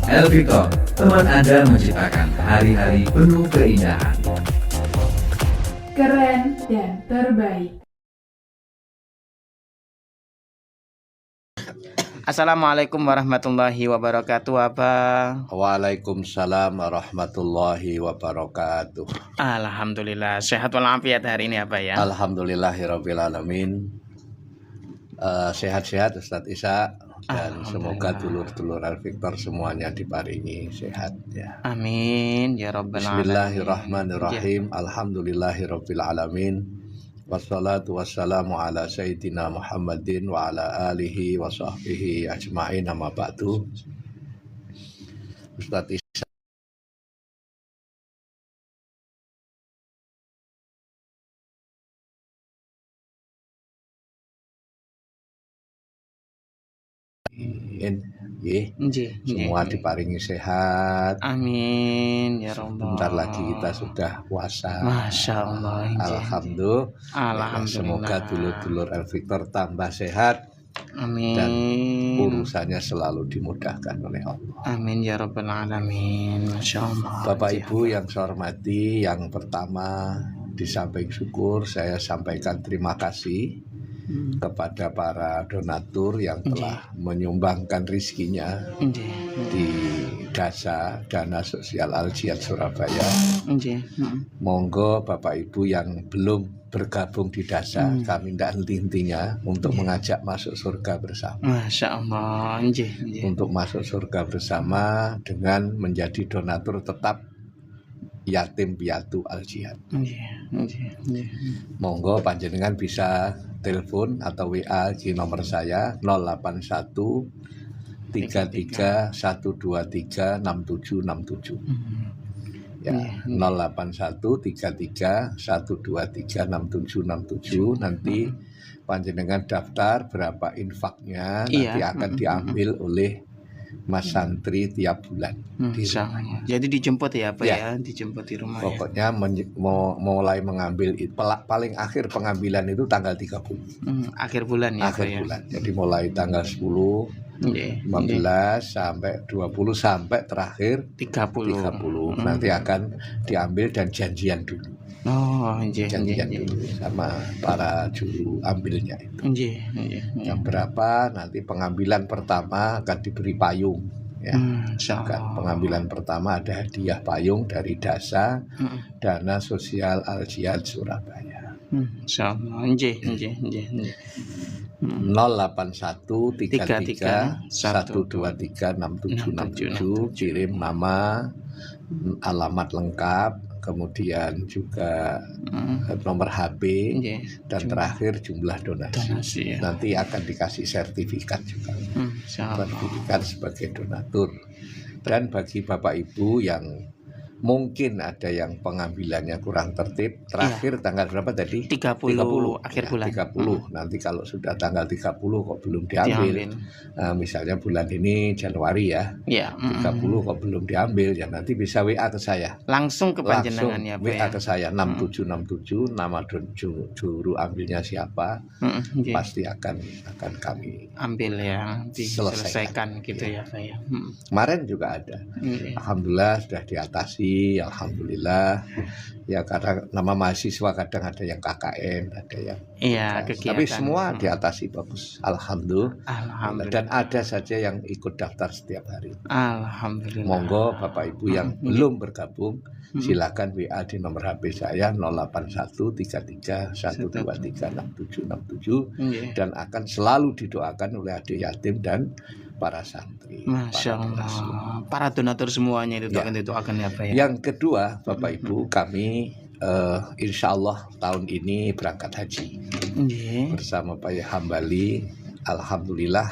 El Victor, teman Anda menciptakan hari-hari penuh keindahan. Keren dan terbaik. Assalamualaikum warahmatullahi wabarakatuh, Abang. Waalaikumsalam warahmatullahi wabarakatuh. Alhamdulillah sehat walafiat hari ini, Abang ya. Alhamdulillahirabbil alamin. Sehat-sehat Ustadz Isa, dan semoga dulur-dulur Al Victor semuanya diparingi sehat ya. Amin ya rabbal alamin. Bismillahirrahmanirrahim. Alhamdulillahirabbil alamin. Wassalatu wassalamu ala sayyidina Muhammadin wa ala alihi wa sahbihi ajma'in, amma ba'du. Ustadz Isa semua diparingi sehat. Amin ya rabbal. Bentar lagi kita sudah puasa. Masya Allah. Alhamdulillah. Semoga dulur-dulur El Victor tambah sehat. Amin. Dan urusannya selalu dimudahkan oleh Allah. Amin ya rabbal alamin. Masya Allah. Bapak Ibu yang saya hormati, yang pertama di samping syukur saya sampaikan terima kasih kepada para donatur yang telah menyumbangkan rizkinya di Dana Sosial Al Jihad Surabaya. Monggo Bapak Ibu yang belum bergabung di Dasa, kami tidak henti-hentinya untuk mengajak masuk surga bersama. Masya Allah. Untuk masuk surga bersama dengan menjadi donatur tetap yatim piatu Al Jihad. Monggo panjenengan bisa telepon atau WA di nomor saya 081 33 123 6767. Ya, 081 33 123 6767. Nanti panjenengan daftar berapa infaknya, nanti akan diambil oleh Mas Santri tiap bulan di rumahnya. Jadi dijemput ya, Pak ya? Dijemput di rumah. Pokoknya mulai mengambil paling akhir pengambilan itu tanggal 30. Akhir bulan ya, akhir bulan. Jadi mulai tanggal 10, 15 sampai 20 sampai terakhir 30. Nanti akan diambil dan janjian dulu. Janjian dulu sama para juru ambilnya itu. Yang berapa nanti pengambilan pertama akan diberi payung ya. Pengambilan pertama ada hadiah payung dari Dana Sosial Al Jihad Surabaya. Insyaallah. 081 33 123 6767. Kirim nama, alamat lengkap, kemudian juga nomor HP, dan terakhir jumlah donasi. Nanti akan dikasih sertifikat juga, sertifikat sebagai donatur. Dan bagi Bapak Ibu yang mungkin ada yang pengambilannya kurang tertib, terakhir tanggal berapa tadi? 30 akhir bulan. 30. Nanti kalau sudah tanggal 30 kok belum diambil. Misalnya bulan ini Januari ya. 30 kok belum diambil, ya nanti bisa WA ke saya. Langsung ke panjenengan ya, Pak. WA ke saya 6767, nama juru ambilnya siapa. Pasti akan kami ambil ya, diselesaikan gitu ya, Pak ya. Kemarin juga ada. Alhamdulillah sudah diatasi. Alhamdulillah ya, karena nama mahasiswa kadang ada yang KKN, ada yang kegiatan. Tapi semua diatasi bagus. Alhamdulillah. Dan ada saja yang ikut daftar setiap hari. Alhamdulillah. Monggo Bapak Ibu yang belum bergabung, silakan WA di nomor HP saya 081 33 123 6767 dan akan selalu didoakan oleh adik yatim dan para santri. Masya Allah. Para donatur semuanya itu akan didoakan ya, Pak ya. Yang kedua, Bapak Ibu, kami insya Allah tahun ini berangkat haji bersama Pak Hambali. Alhamdulillah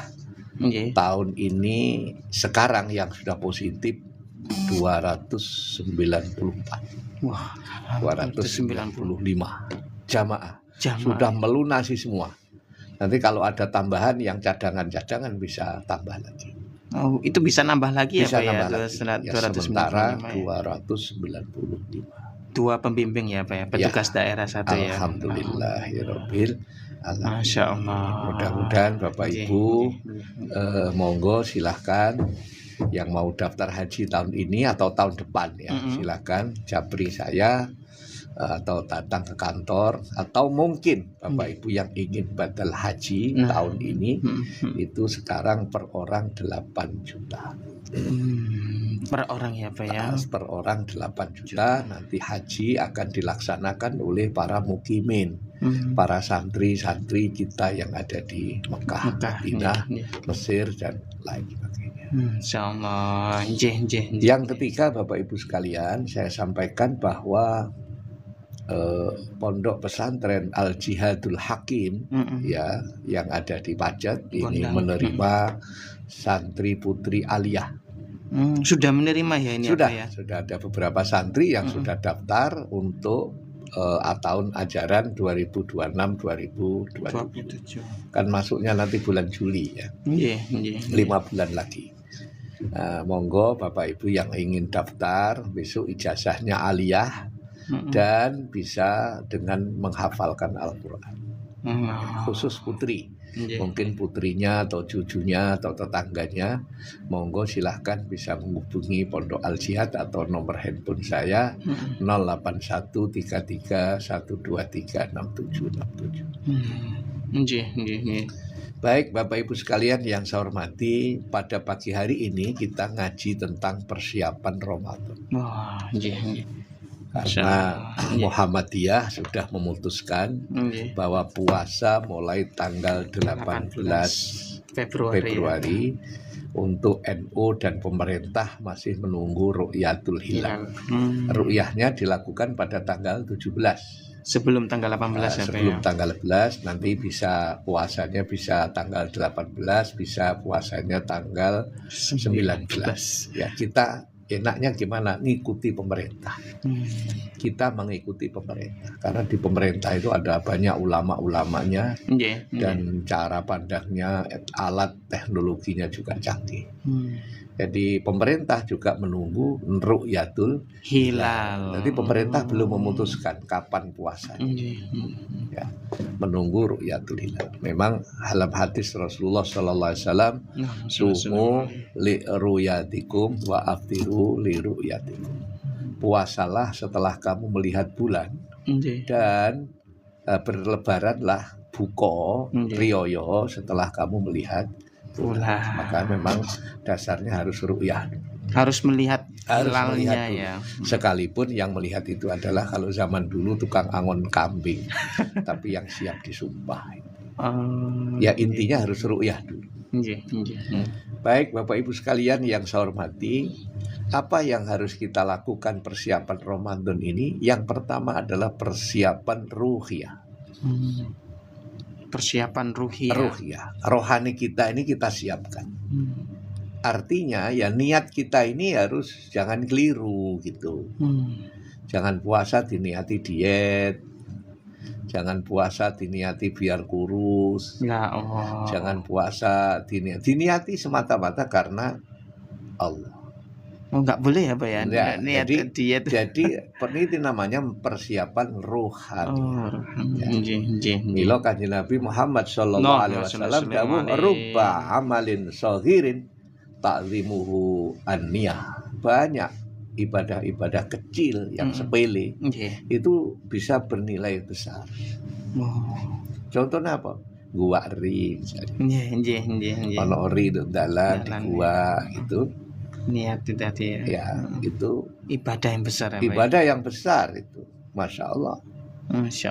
tahun ini sekarang yang sudah positif 294. Wah, 295 jamaah sudah melunasi semua. Nanti kalau ada tambahan yang cadangan bisa tambah lagi. Oh, itu bisa nambah lagi bisa ya, Pak ya? Sementara 295. 2 pembimbing ya, Pak ya, petugas daerah satu ya. Alhamdulillahirabbil alamin. Masya Allah. Mudah-mudahan Bapak Ibu monggo silahkan yang mau daftar haji tahun ini atau tahun depan ya, silakan japri saya atau datang ke kantor, atau mungkin Bapak Ibu yang ingin badal haji tahun ini itu sekarang per orang 8 juta. Per orang ya Pak ya? Per orang 8 juta. Nanti haji akan dilaksanakan oleh para mukimin, para santri-santri kita yang ada di Mekah, Madinah, Mesir dan lain sebagainya. Insyaallah. Yang ketiga Bapak Ibu sekalian, saya sampaikan bahwa pondok pesantren Al Jihadul Hakim ya yang ada di Pajat ini menerima santri putri aliyah. Sudah menerima ya ini sudah, apa ya? Sudah ada beberapa santri yang sudah daftar untuk tahun ajaran 2026-2027. Kan masuknya nanti bulan Juli ya. 5 bulan lagi. Monggo Bapak Ibu yang ingin daftar, besok ijazahnya aliyah dan bisa dengan menghafalkan Al-Quran. Khusus putri. Mungkin putrinya atau cucunya atau tetangganya, monggo silahkan bisa menghubungi Pondok Al Jihad atau nomor handphone saya 08133136767. Baik Bapak Ibu sekalian yang saya hormati, pada pagi hari ini kita ngaji tentang persiapan Ramadan. Karena Muhammadiyah sudah memutuskan bahwa puasa mulai tanggal 18 Februari untuk NU dan pemerintah masih menunggu ru'yatul hilal. Ru'yahnya dilakukan pada tanggal 17. Sebelum tanggal 18 ya. Sebelum tanggal 18 nanti bisa puasanya bisa tanggal 18, bisa puasanya tanggal 19. Ya, kita enaknya gimana? Ngikuti pemerintah. Kita mengikuti pemerintah karena di pemerintah itu ada banyak ulama-ulamanya dan cara pandangnya, alat teknologinya juga canggih. Jadi pemerintah juga menunggu ru'yatul hilal. Jadi pemerintah belum memutuskan kapan puasanya. Ya, menunggu ru'yatul hilal. Memang dalam hadis Rasulullah sallallahu alaihi wasallam, sumu li ru'yatikum wa aftiru li ru'yatikum. Puasalah setelah kamu melihat bulan dan berlebaranlah buko rioyo setelah kamu melihat bulan. Maka memang dasarnya harus ru'yah. Harus melihat hilalnya ya. Sekalipun yang melihat itu adalah kalau zaman dulu tukang angon kambing, tapi yang siap disumpah. Ya intinya harus ru'yah dulu. Baik Bapak Ibu sekalian yang saya hormati, apa yang harus kita lakukan persiapan Ramadan ini? Yang pertama adalah persiapan ruhiyah. Persiapan ruhiyah. Rohani kita ini kita siapkan. Artinya ya niat kita ini harus jangan keliru gitu. Jangan puasa diniati diet. Jangan puasa diniati biar kurus. Ya Allah. Jangan puasa diniati semata-mata karena Allah. Enggak boleh ya Pak ya? Niat diet. Jadi itu namanya persiapan rohani. Milo kanjeng Nabi Muhammad sallallahu alaihi wasallam dawuh rubba amalin saghirin ta'zimuhu an-niyah. Banyak ibadah-ibadah kecil yang sepele itu bisa bernilai besar. Contohnya apa? Gua ri misalnya. Ono ri dalan di gua itu. Niat itu tadi ya. Itu ibadah yang besar. Ibadah yang besar itu, masya Allah.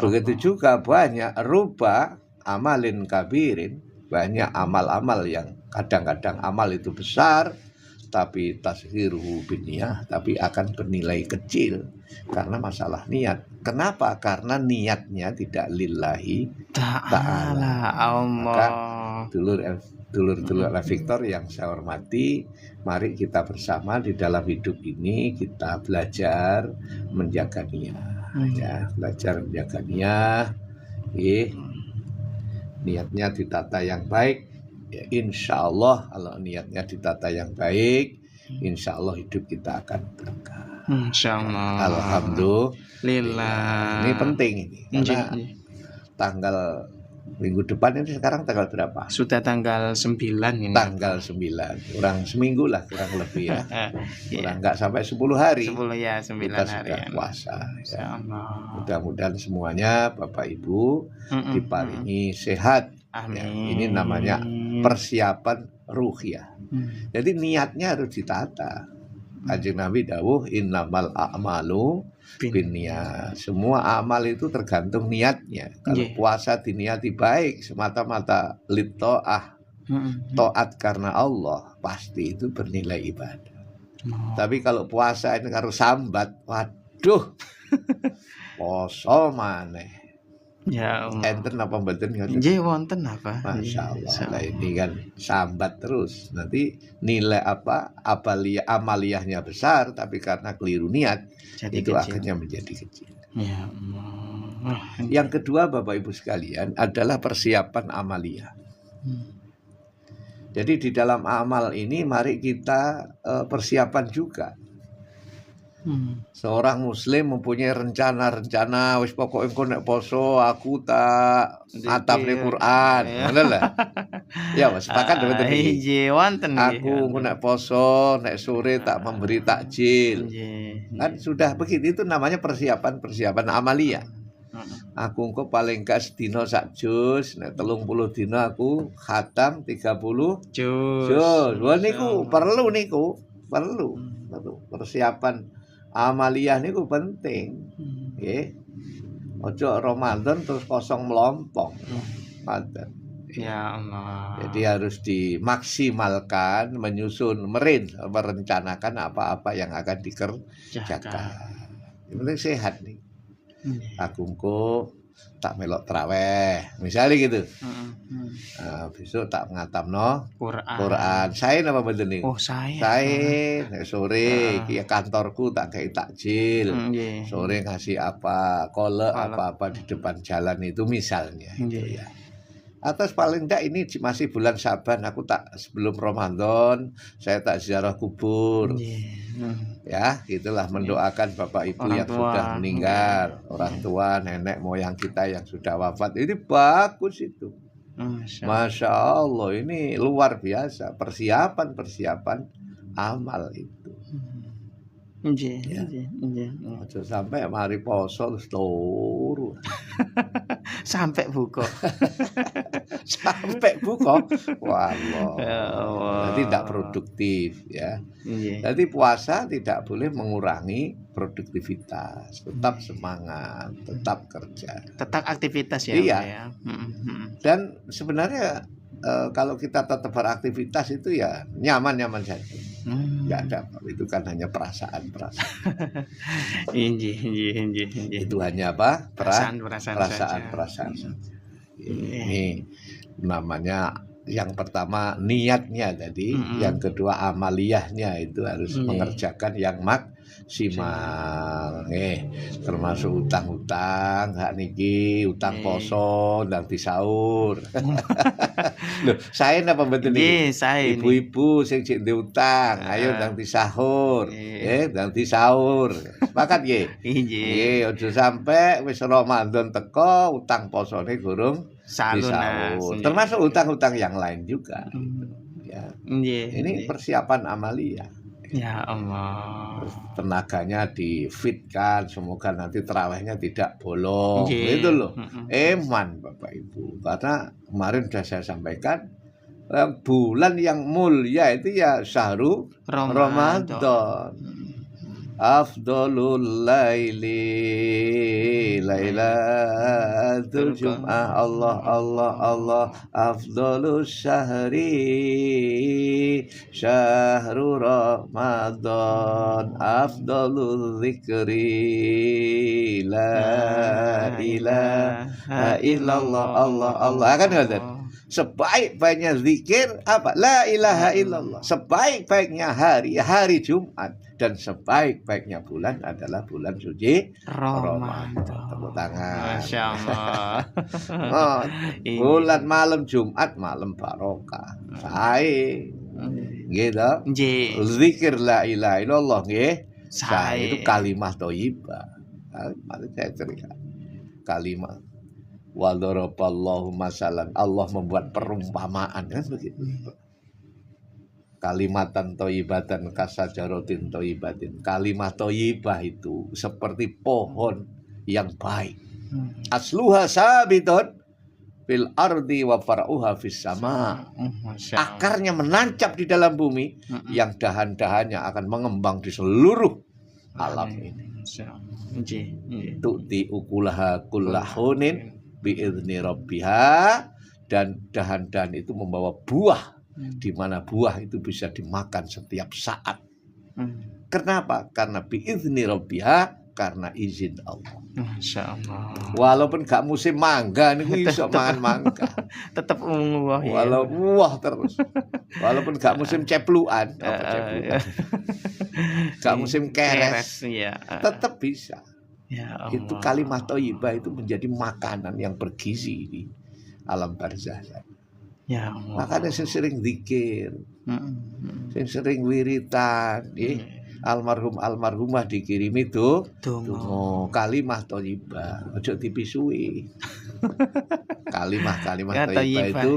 Begitu juga banyak ruba amalin kabirin, banyak amal-amal yang kadang-kadang amal itu besar, tapi tasghiruhu binniyah, tapi akan bernilai kecil karena masalah niat. Kenapa? Karena niatnya tidak lillahi ta'ala. Allah. Dulur-dulur Victor yang saya hormati, mari kita bersama di dalam hidup ini kita belajar menjaga niat. Ya, belajar menjaga niat. Niatnya ditata yang baik. Ya, insya Allah kalau niatnya ditata yang baik, insya Allah hidup kita akan berkah. Insya Allah. Alhamdulillah. Ini penting ini karena tanggal Minggu depan ini sekarang tanggal berapa? Sudah tanggal 9 ini. Tanggal 9. Kurang seminggu lah kurang lebih ya. Kurang enggak sampai 10 hari. 10 ya, 9 kita hari. Sudah puasa ya. Mudah-mudahan semuanya Bapak Ibu diparingi sehat. Amin. Ya, ini namanya persiapan ruhiyah. Jadi niatnya harus ditata. Kanjeng Nabi dawuh innamal a'malu binniyat. Semua amal itu tergantung niatnya. Kalau puasa diniati baik semata-mata litoah, taat karena Allah, pasti itu bernilai ibadah. Tapi kalau puasa ini karo sambat, waduh. Poso maneh. Ya Allah. Enten apa mboten ngoten? Nggih wonten apa? Masya Allah. Nah, ini kan sambat terus. Nanti nilai apa amaliyahnya besar, tapi karena keliru niat jadi itu kecil. Akhirnya menjadi kecil. Ya Allah. Yang kedua Bapak Ibu sekalian adalah persiapan amaliyah. Jadi di dalam amal ini mari kita persiapan juga. Seorang muslim mempunyai rencana wis pokoke engko nek poso aku tak ngatamne Quran. Ngono lah. Ya wis sepakat mboten iki. Nggih wonten nggih. Aku engko nek poso nek sore tak memberi takjil. Kan sudah begitu itu namanya persiapan amaliyah. Aku engko paling gak sedina sak juz, nek 30 dina aku khatam 30 juz. Wah niku perlu niku. Perlu persiapan amaliyah niku penting. Nggih. Ojo Ramadan terus kosong melompong. Ngoten. Ya Allah. Jadi harus dimaksimalkan, menyusun, merencanakan apa-apa yang akan dikerjakan. Yang penting sehat nih. Aku engko tak melok traweh, misalnya gitu. Nah, besok tak ngatamno Quran. Saya apa mboten niku? Oh, saya. Nek sore iki kantorku tak kei takjil. Sore ngasih apa, kolek apa-apa di depan jalan itu misalnya gitu ya. Atau paling enggak ini masih bulan Syaban, aku tak sebelum Ramadan saya tak ziarah kubur. Ya, gitulah mendoakan Bapak Ibu yang sudah meninggal, orang tua, nenek moyang kita yang sudah wafat. Ini bagus itu. Masya Allah, ini luar biasa persiapan amal itu. Sampai mari poso terus turu. Sampai buka. Sampai buka. Wallah. Jadi tidak produktif ya. Jadi puasa tidak boleh mengurangi produktivitas, tetap semangat, tetap kerja. Tetap aktivitas ya. Iya. Ya. Dan sebenarnya kalau kita tetap beraktivitas itu ya nyaman saja. Nggak ada, itu kan hanya perasaan. Itu hanya apa? Perasaan. Ini namanya yang pertama niatnya tadi, yang kedua amaliyahnya itu harus mengerjakan yang maksimal. Termasuk utang-utang, hak niki, utang poso, ndang disaur. Loh, saya napa mboten niki? Ibu-ibu sing sik utang, ayo ndang disahur. Ndang disaur. Sepakat nggih? Nggih, aja sampai wis Ramadan teko utang posone gurung disaur. Termasuk utang-utang yang lain juga. Ya. Ini persiapan amaliyah. Ya Allah. Tenaganya difitkan, semoga nanti terawihnya tidak bolong. Itu loh. Eman Bapak Ibu. Karena kemarin sudah saya sampaikan bulan yang mulia itu ya syahrul Ramadan. Afdalul laili lailatul jum'ah Allah afdalus syahri syahrul Ramadan afdalul zikri la ilaha illallah Allah kan ngoten. Sebaik-baiknya zikir apa? La ilaha illallah. Sebaik-baiknya hari Jumat dan sebaik-baiknya bulan adalah bulan suci Ramadan. Tepuk tangan. Masya Allah. Bulan malam Jumat malam barokah. Sae. Gitu. Zikir la ilaha illallah nggih. Sae itu kalimat thayyibah. Saya cerita. Kalimat Wa daraballahu masalan, Allah membuat perumpamaan kan begitu. Kalimatan thayyibatan kasajaratin thayyibatin. Kalimat thayyibah itu seperti pohon yang baik. Asluha sabitun fil ardi wa far'uha fis sama. Akarnya menancap di dalam bumi, yang dahan-dahannya akan mengembang di seluruh alam ini. Tu'ti ukulaha kullahunin bi'izni rabbiha, dan dahan-dahan itu membawa buah, di mana buah itu bisa dimakan setiap saat. Kenapa? Karena bi'izni rabbiha, karena izin Allah. Masya Allah. Walaupun gak musim mangga nih iso mangan mangga. Tetap buah ya. Walau buah terus. Walaupun gak musim cepluan, gak musim keres, ya. tetap bisa. Ya Allah. Itu kalimat thayyibah itu menjadi makanan yang bergizi di alam barzah. Ya Allah. Makanya sering zikir, sering wiritan, almarhumah dikirimi tuh kalimah thayyibah, ojo dipisui. Kalimah thayyibah itu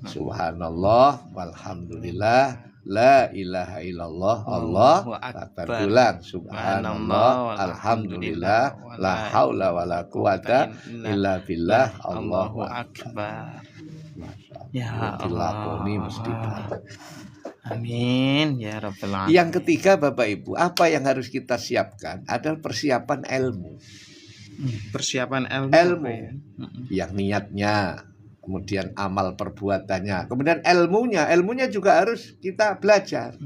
subhanallah walhamdulillah la ilaha illallah Allahu akbar. Ulang, subhanallah alhamdulillah la haula wala quwata illa billah Allahu akbar. Ya Allah, mesti amin ya rabbal alamin. Yang ketiga Bapak Ibu, apa yang harus kita siapkan adalah persiapan ilmu. Persiapan ilmu. Yang niatnya, kemudian amal perbuatannya, kemudian ilmunya juga harus kita belajar.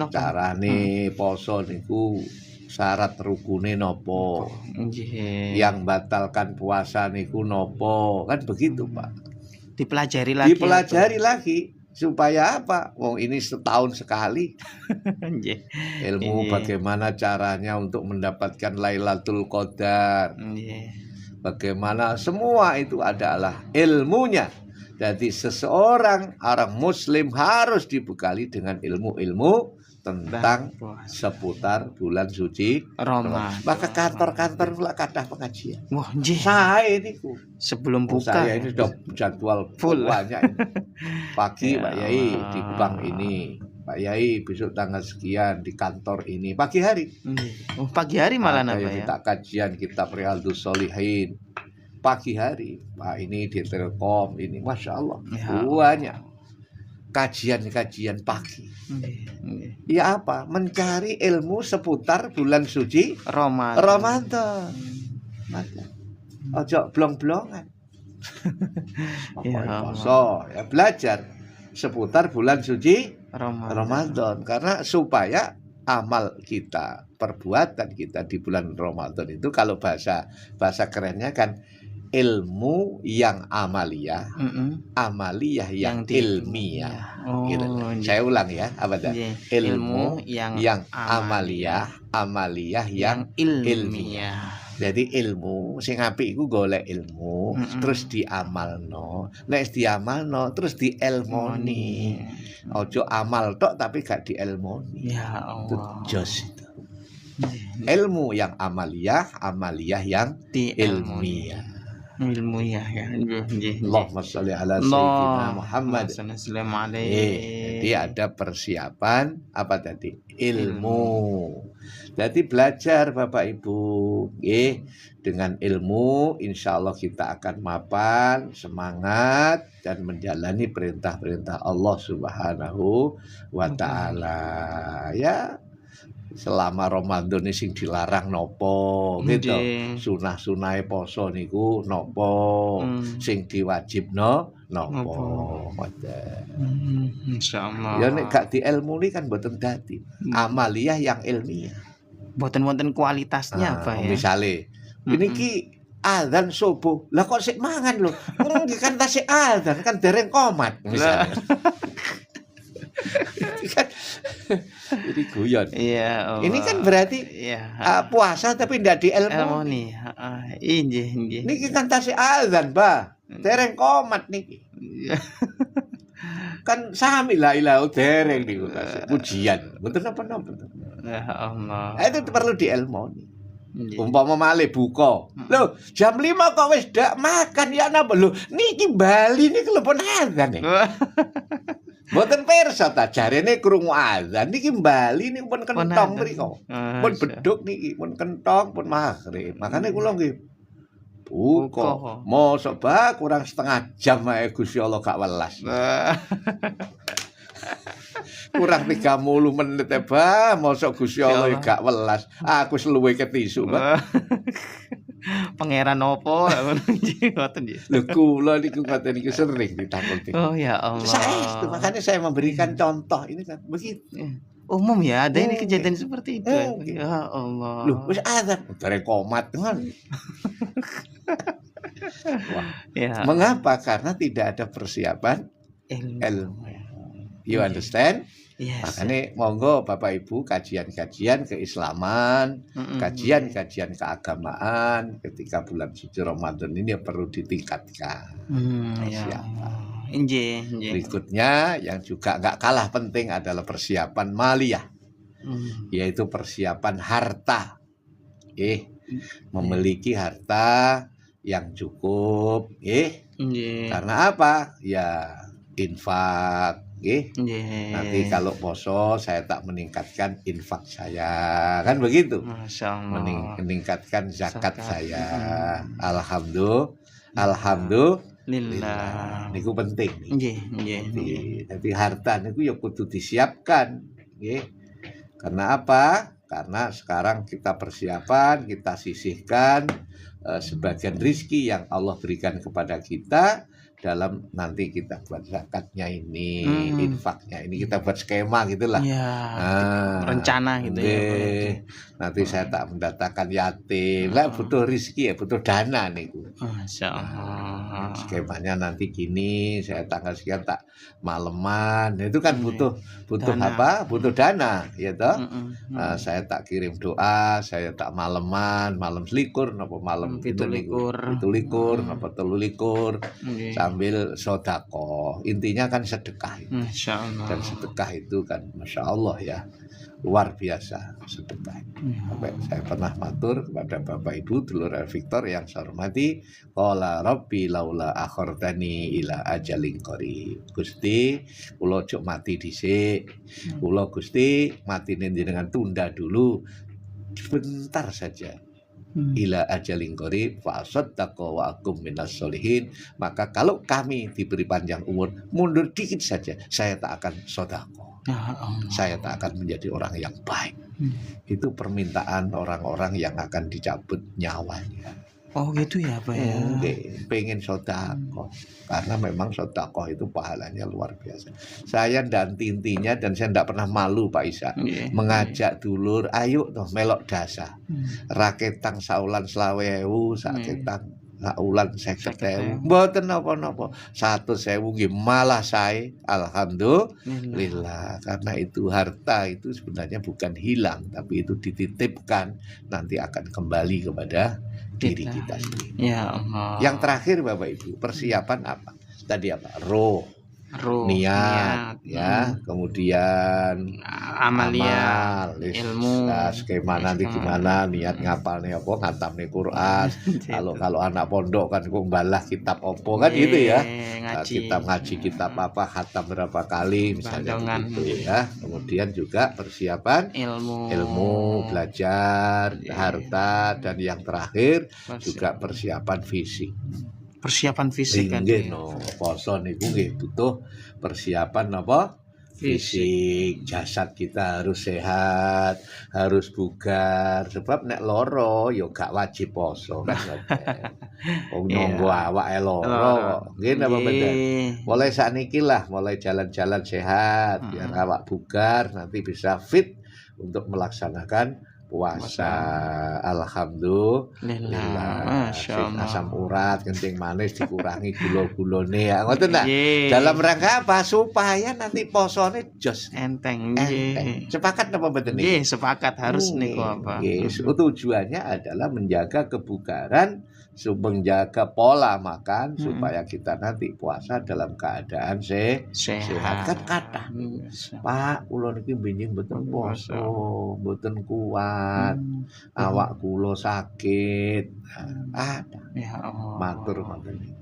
Carane poso niku syarat rukune nopo, yang batalkan puasa niku nopo, kan begitu Pak. Dipelajari lagi supaya apa? Wong ini setahun sekali. Ilmu bagaimana caranya untuk mendapatkan Lailatul Qadar. Bagaimana, semua itu adalah ilmunya. Jadi seseorang orang muslim harus dibekali dengan ilmu-ilmu tentang seputar bulan suci Ramadan. Maka kantor-kantor pula kadah pengajian. Wah, nggih. Saya niku sebelum buka. Saya ini sudah jadwal full banyak ini. Pagi Pak Yai di bank ini, Pak Yai besok tanggal sekian di kantor ini, pagi hari. Oh, pagi hari malah apa ya? Kita kajian kitab Riyadhus Shalihin. Pagi hari, Pak ini di Telkom ini, Masya Allah, banyak kajian-kajian pagi. Ya apa? Mencari ilmu seputar bulan suci Ramadan. Ojo blong-blongan. Ya belajar seputar bulan suci Ramadan. Karena supaya amal kita, perbuatan kita di bulan Ramadan itu, kalau bahasa kerennya kan ilmu yang amaliyah, amaliyah yang ilmiah. Gitu. Saya ulang ya, apa dah? Ilmu yang amaliyah, amaliyah yang ilmiah. Jadi ilmu sing apik iku golek ilmu, terus diamalno. Nek diamalno terus dielmoni. Ojo amal tok tapi gak dielmoni. Ya Allah. Jos itu. Ilmu yang amaliyah, amaliyah yang ilmiah. Ilmu ya. Allahumma sholli ala sayyidina Muhammad. Jadi ada persiapan apa tadi? Ilmu. Jadi belajar Bapak Ibu, dengan ilmu insya Allah kita akan mapan, semangat dan menjalani perintah-perintah Allah Subhanahu wa Ta'ala. Ya, selama Ramadan ini sing dilarang nopo gitu, sunah-sunah poso niku nopo, sing diwajibno nopo. Insyaallah. Ya nek gak diilmuni kan mboten dadi amaliyah yang ilmiah. Mboten kualitasnya apa ya? Misale ini ki azan subuh, lah kok sik mangan lho. Kurang kan tasik azan kan dereng komat misalnya. Jadi guyon. Iya. Ini kan berarti puasa tapi ndak diilmuni. Injih. Niki kan tasik azan, Bah. Dereng komat niki. Kan sami la ilaha dereng niku pujian. Mboten napa-napa. Ya Allah. Itu perlu diilmoni. Umpama malih buka. Lho, jam 5 kok wis dak makan ya napa lho? Niki Bali niki lho pun adzan. Mboten pirsa ta jarene krungu adzan niki Bali niku pun kentong mriko. Pun beduk niki pun kentong pun maghrib. Makane kula nggih buka. Mosok ba kurang setengah jam ae Gusti Allah gak welas. Kurang 30 menit ba mosok Gusti Allah gak welas. Aku seluwe ketisu, Pak. Pangeran opo ngoten nggih. Lho kula niku ngoten niku sering ditakuti. Oh ya Allah. Saestu makanya saya memberikan contoh ini kan begitu. Umum ya, ada ini kejadian seperti itu. Ya Allah. Loh, wis azan dari komat kan. Wah. Ya. Mengapa? Karena tidak ada persiapan ilmu. You understand? Yes. Makanya monggo Bapak Ibu kajian-kajian keislaman, kajian-kajian keagamaan ketika bulan suci Ramadan ini perlu ditingkatkan. Ya. Berikutnya yang juga nggak kalah penting adalah persiapan maliyah, yaitu persiapan harta. Memiliki harta yang cukup, karena apa? Ya infak. Nanti kalau poso saya tak meningkatkan infak saya, kan begitu. Meningkatkan zakat saya. Alhamdulillah. Niku penting. Jadi harta niku ya kudu disiapkan. Karena apa? Karena sekarang kita persiapan, kita sisihkan sebagian rizki yang Allah berikan kepada kita. Dalam nanti kita buat zakatnya ini, infaknya ini kita buat skema gitulah. Rencana gitu ya. Nanti saya tak mendatangkan yatim. Lah butuh rizki ya, butuh dana niku. Masyaallah. Skemanya nanti gini, saya tanggal sekian tak maleman. Itu kan butuh dana. Apa? Butuh dana, ya toh. Saya tak kirim doa, saya tak maleman, malam selikur napa malam itu likur napa telu likur. Sambil sodako, intinya kan sedekah. Dan sedekah itu kan Masya Allah ya, luar biasa sedekah. Saya pernah matur kepada Bapak Ibu dulur Victor yang saya hormati, qala rabbi laula akhortani ila ajalin qarib. Gusti, kula ojo mati dhisik. Kula Gusti matine dengan tunda dulu sebentar saja. Ila ajalin qarib fa asaddaqa wa akum minas sholihin. Maka kalau kami diberi panjang umur, mundur dikit saja, saya tak akan sodako. Saya tak akan menjadi orang yang baik. Itu permintaan orang-orang yang akan dicabut nyawanya. Oh gitu ya Pak ya. Pengen sodako. Karena memang sodako itu pahalanya luar biasa. Saya dan tintinya dan saya tidak pernah malu Pak Isa mengajak dulur, ayo toh melok dasa. Raketang saulan 20.000, saketang saulan 50.000. Mboten napa-napa. 100.000 nggih malah saya. Alhamdulillah. Karena itu harta itu sebenarnya bukan hilang, tapi itu dititipkan, nanti akan kembali kepada diri kita sendiri. Ya Allah. Yang terakhir Bapak Ibu, persiapan apa? Tadi apa? Roh, niat, ya, kemudian amal, ilmu, skema nanti gimana, niat ngapal nih apa, ngatam nih Quran. Kalau anak pondok kan kok balah kitab opo kan gitu ya. Kitab ngaji kitab apa, khatam berapa kali misalnya gitu ya. Kemudian juga persiapan ilmu, belajar, harta, dan yang terakhir juga persiapan fisik. Persiapan fisik kan poso niku nggih butuh persiapan apa? Fisik, jasad kita harus sehat, harus bugar. Sebab nek loro yo gak wajib poso kan. Wong nunggu awake loro. Nggih napa mboten? Mulai sakniki lah, mulai jalan-jalan sehat biar awak bugar, nanti bisa fit untuk melaksanakan puasa. Alhamdulillah. Asam urat, kencing manis dikurangi gula-gulane ya. Ngoten tak? Dalam rangka apa? Supaya nanti posone jos enteng. Sepakat apa mboten niki? Sepakat harus niku apa. Tujuannya adalah menjaga kebugaran menjaga pola makan supaya kita nanti puasa dalam keadaan sehat. Kan kata Pak, kula niki binjing mboten poso, mboten kuat, awak kula sakit. Ya Allah. Matur ngoten.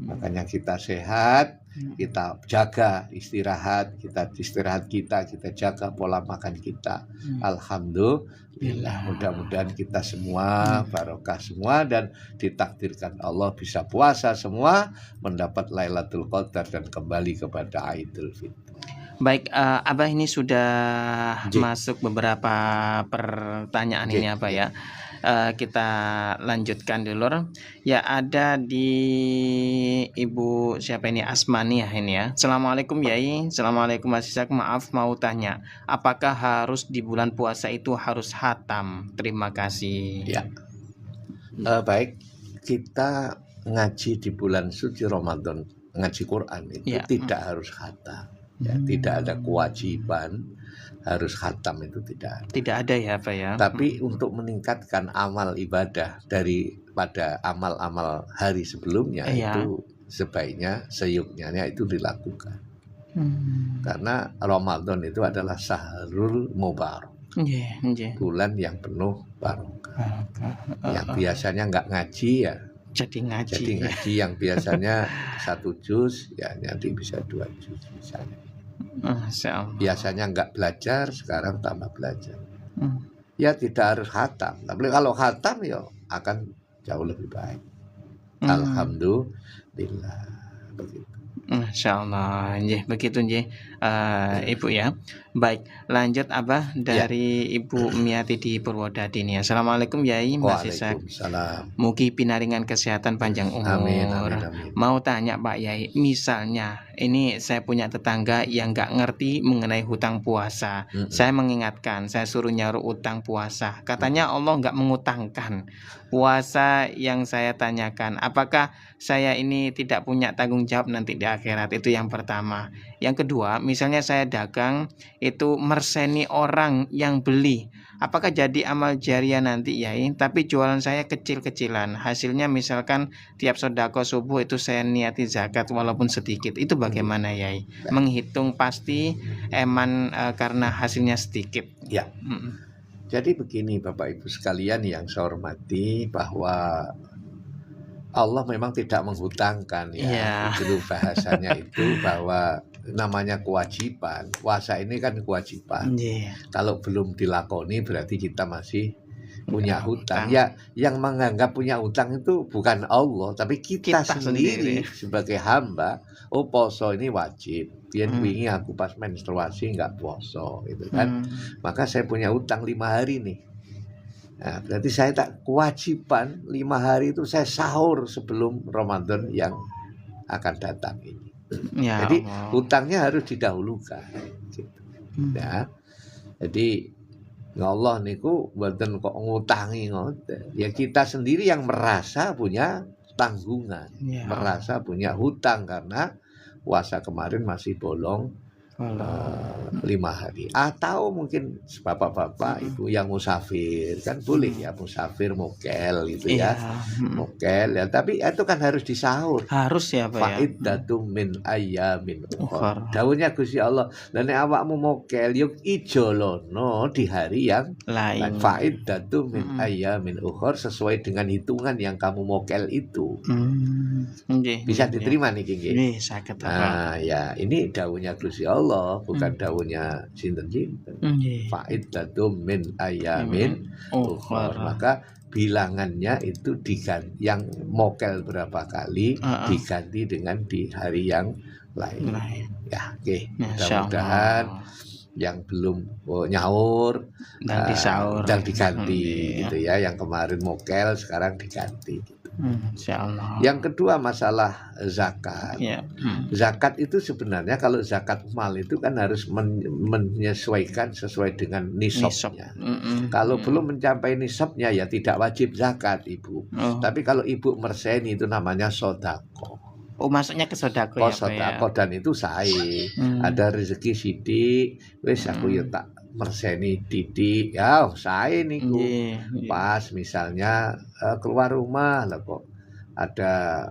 Makanya kita sehat, kita jaga istirahat kita jaga pola makan kita. Alhamdulillah, mudah-mudahan kita semua barokah semua dan ditakdirkan Allah bisa puasa semua, mendapat Lailatul Qadar dan kembali kepada Idul Fitri. Baik, Abah ini sudah masuk beberapa pertanyaan ini Abah ya. Kita lanjutkan dulu ya. Ada di Ibu siapa ini, Asmani ya ini ya. Assalamualaikum Yai. Assalamualaikum Mas Ishak, maaf mau tanya, apakah harus di bulan puasa itu harus khatam? Terima kasih ya. Baik, kita ngaji di bulan suci Ramadan, ngaji Quran itu tidak harus khatam ya. Tidak ada kewajiban harus khatam, itu tidak ada ya Pak ya. Tapi untuk meningkatkan amal ibadah daripada amal-amal hari sebelumnya itu sebaiknya seyuknya itu dilakukan. Karena Ramadan itu adalah Syahrul Mubarak, bulan yang penuh barokah. Yang biasanya nggak ngaji ya jadi ngaji, yang biasanya 1 juz ya nanti bisa 2 juz misalnya. Biasanya nggak belajar, sekarang tambah belajar. Ya tidak harus khatam, tapi kalau khatam ya akan jauh lebih baik. Alhamdulillah, begitu. Masya Allah, begitu Ibu ya. Baik, lanjut Abah dari Ibu Miati di Purwodadi nih. Assalamualaikum Yai, Mas Ishak. Mugi pinaringan kesehatan panjang umur. Amin. Mau tanya Pak Yai, misalnya ini saya punya tetangga yang nggak ngerti mengenai hutang puasa. Saya mengingatkan, saya suruh nyaruh utang puasa. Katanya Allah nggak mengutangkan puasa. Yang saya tanyakan, apakah saya ini tidak punya tanggung jawab nanti di akhirat? Itu yang pertama. Yang kedua, misalnya saya dagang itu merseni orang yang beli, apakah jadi amal jariah nanti Yai? Tapi jualan saya kecil-kecilan, hasilnya misalkan tiap sedekah subuh itu saya niati zakat walaupun sedikit, itu bagaimana Yai? Menghitung pasti eman karena hasilnya sedikit ya. Jadi begini Bapak Ibu sekalian yang saya hormati, bahwa Allah memang tidak menghutangkan ya. Itu bahasanya itu bahwa namanya kewajiban. Puasa ini kan kewajiban. Kalau belum dilakoni berarti kita masih punya hutang. Ya, yang menganggap punya hutang itu bukan Allah, tapi kita sendiri sebagai hamba. Oh, poso ini wajib. Biar wingi aku pas menstruasi nggak poso gitu kan. Maka saya punya hutang 5 hari nih. Nah, berarti saya tak kewajiban 5 hari itu saya sahur sebelum Ramadan yang akan datang ini. Ya, jadi hutangnya harus didahulukan gitu. Ya. Jadi Allah niku mboten kok ngutangi ngoten. Ya kita sendiri yang merasa punya tanggungan, merasa punya hutang karena puasa kemarin masih bolong 5 hari. Atau mungkin bapak-bapak ibu yang musafir kan boleh ya, musafir mokel gitu ya. Mokel ya, tapi itu kan harus disahur. Harus ya Pak ya. Fa'iddatum min ayyamin ukhar. Dawuhnya Gusti Allah, lan nek awakmu mokel yuk ijolono di hari yang lain. Fa'iddatum min ayyamin ukhar, sesuai dengan hitungan yang kamu mokel itu. Bisa diterima nih nggih. Nah, ya ini dawuhnya Gusti Allah, bukan dawuhnya sinten-sinten. Fa'iddatum min ayamin ukhar. Maka bilangannya itu diganti, yang mokel berapa kali diganti dengan di hari yang lain. Ya, oke. Mudah-mudahan yang belum nyaur dan diganti gitu ya. Yang kemarin mokel sekarang diganti gitu. Yang kedua masalah zakat. Zakat itu sebenarnya kalau zakat mal itu kan harus menyesuaikan sesuai dengan nisabnya. Kalau belum mencapai nisabnya ya tidak wajib zakat Ibu. Tapi kalau Ibu merseni itu namanya sodako. Oh, masuknya ke sodako ya Pak ya? Dan itu sae. Ada rezeki sidik, wis aku ya tak merseni didik ya saya niku. Pas misalnya keluar rumah lah kok ada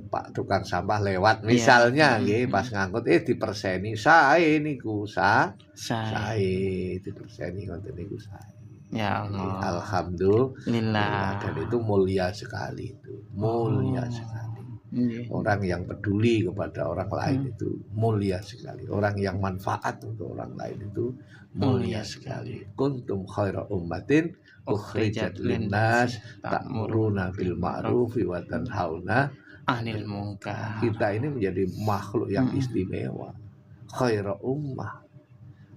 Pak tukang sampah lewat misalnya nggih pas ngangkut diperseni sae niku sae diperseni ngoten niku sae. Ya Allah. Alhamdulillah. Dan itu mulia sekali itu. Mulia sekali. Orang yang peduli kepada orang lain itu mulia sekali. Orang yang manfaat untuk orang lain itu mulia sekali. Kuntum khaira ummatin ukhrijat linnas ta'muruna bil ma'rufi wa tanhauna 'anil munkar. Kita ini menjadi makhluk yang istimewa. Khaira ummah.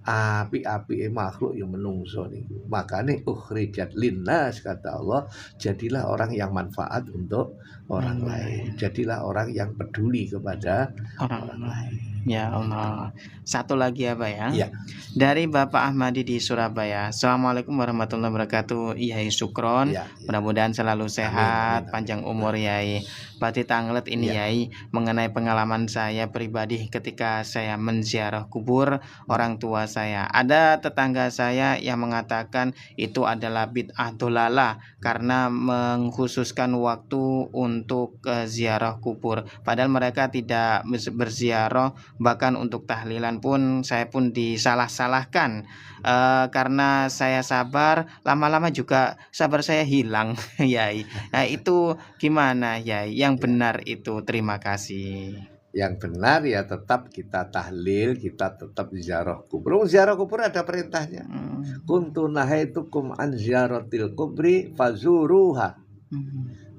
Api-api makhluk yang menungso niku. Makane ukhrijat linnas kata Allah, jadilah orang yang manfaat untuk orang lain. Jadilah orang yang peduli kepada orang lain. Ya Allah. Satu lagi ya Pak ya. Ya. Dari Bapak Ahmadi di Surabaya. Assalamualaikum warahmatullahi wabarakatuh. Yai Sukron. Ya. Mudah-mudahan selalu sehat, panjang umur Yai. Pati tanglet ini Yai, mengenai pengalaman saya pribadi ketika saya menziarah kubur orang tua saya. Ada tetangga saya yang mengatakan itu adalah bid'ah dolalah karena mengkhususkan waktu untuk ziarah kubur. Padahal mereka tidak berziarah, bahkan untuk tahlilan pun saya pun disalah-salahkan. Karena saya sabar, lama-lama juga sabar saya hilang Yai. Nah itu gimana Yai? Yang benar itu, terima kasih. Yang benar ya tetap kita tahlil, kita tetap ziarah kubur. Ziarah kubur ada perintahnya. Kuntu nahaitukum an ziyaratil kubri fazuruha.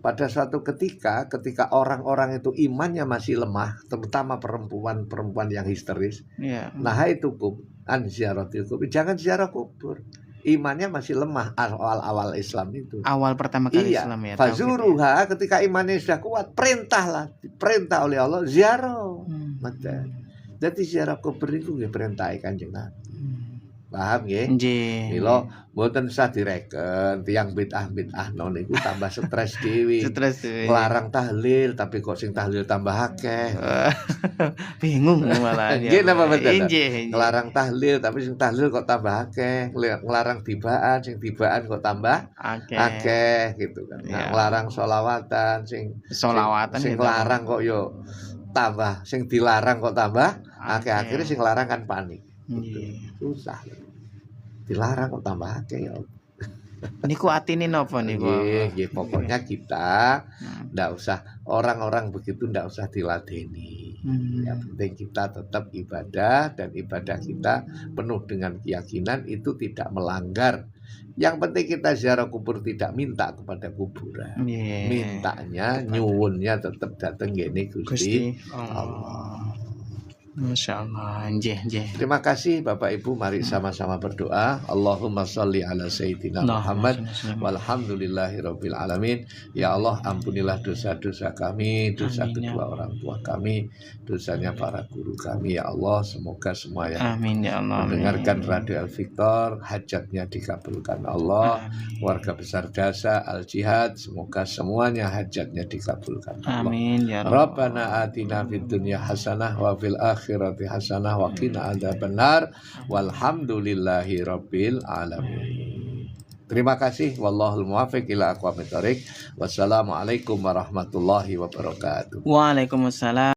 Pada suatu ketika orang-orang itu imannya masih lemah, terutama perempuan yang histeris. Nahaitukum an ziyaratil kubri, jangan ziarah kubur. Imannya masih lemah awal-awal Islam itu. Awal pertama kali Islam ya. Fazuruha, ketika imannya sudah kuat, perintah oleh Allah ziarah. Jadi ziarah kubur itu nggih perintah Kanjeng Nabi. Paham nggih? Nggih. Mila mboten usah direken, tiyang bid'ah non niku tambah stres dhewe. Larang tahlil tapi kok sing tahlil tambah akeh. Bingung malah. Nggih napa mboten? Larang tahlil tapi sing tahlil kok tambah akeh. Nglarang tibaan, sing tibaan kok tambah akeh gitu kan. Nah, nglarang sholawatan sing larang kok yo tambah, sing dilarang kok tambah akeh. Akhirnya sing larang kan panik. Susah. Dilarang kok tambah akeh ya. Niku atine napa niku? Nggih, pokoknya kita ndak usah orang-orang begitu ndak usah diladeni. Yang penting kita tetap ibadah dan ibadah kita penuh dengan keyakinan itu tidak melanggar. Yang penting kita ziarah kubur tidak minta kepada kuburan. Mintanya nyuwunnya tetap datang gini Gusti Allah. Masya Allah. Terima kasih Bapak Ibu, mari sama-sama berdoa. Allahumma sholli ala Sayyidina Muhammad walhamdulillahirabbil alamin. Ya Allah, ampunilah dosa-dosa kami, dosa kedua orang tua kami, dosanya para guru kami. Ya Allah, semoga semua yang mendengarkan Radio Al Victor hajatnya dikabulkan Allah. Warga besar Dasa Al Jihad, semoga semuanya hajatnya dikabulkan Allah. Amin ya Rabbana atina fid dunya hasanah wa fil akhirati hasanah wa qina adzabannar walhamdulillahi rabbil alamin. Terima kasih, wallahul muwaffiq ila aqwamit thoriq. Wassalamualaikum warahmatullahi wabarakatuh. Waalaikumsalam.